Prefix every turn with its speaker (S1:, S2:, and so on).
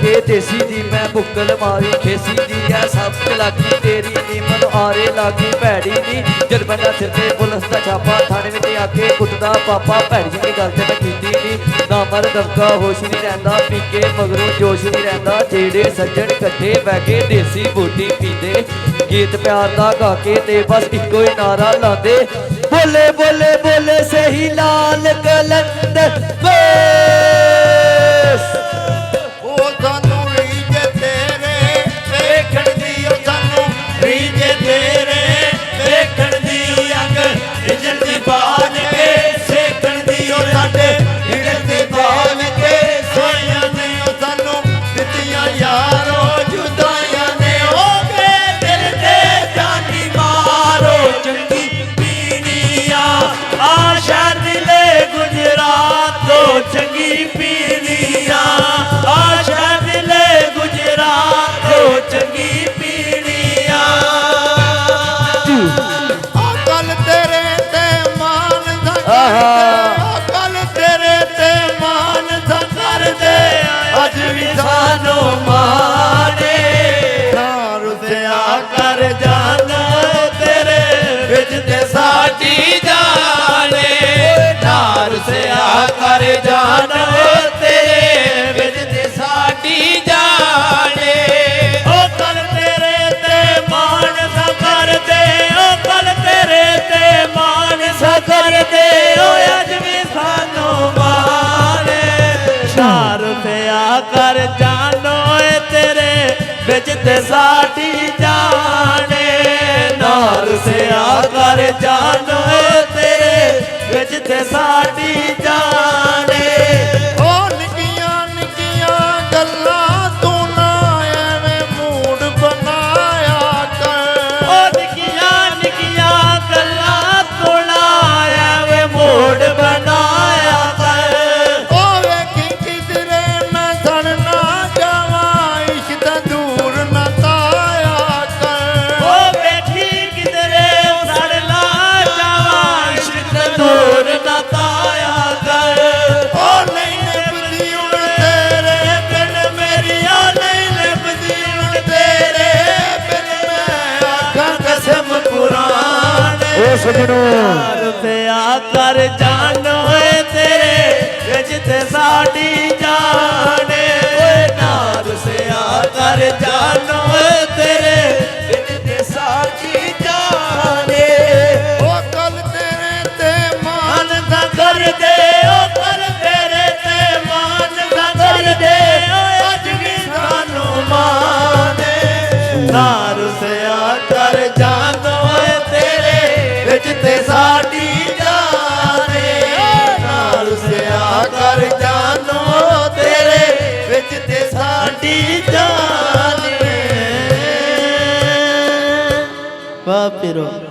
S1: के देसी दी मैं बुक्कल मारी खेसी दी है सब चलाकी तेरी नी मनु आरे लागी भैड़ी नी जद बंदा सिर ते पुलिस दा छापा थाने विच आके कुटदा पापा भैड़ी जी दी गल ते मैं कीती नी ना मर दबका होश नहीं रहिंदा पी के मगरों जोश नहीं रहिंदा जेड़े सज्जन कट्ठे बह के देसी बूटी पींदे गीत प्यार दा गा के ते बस इक्को ही नारा लांदे बोले बोले बोले सही लाल कलंदर कर जानो तेरे बिच ते साडी जाने नार से आकर जानो तेरे बिच ते साडी जाने ओ निकियां निकियां गल्लां तू ना एवें मूड बनाया कर ओ निकियां निकियां गल्लां तू ना एवें मूड बनाया कर कर जानो तेरे बिच ते साडी जाने नार से आकर जानो तेरे बिच ते साडी जाने ओ कल तेरे ते मान दा कर दे ओ कल तेरे ते मान दा कर दे अज भी सानू माने नार से आकर जानो तेरे बिच ते साडी कर जानो तेरे विच ते साडी जाने वाह पिरो।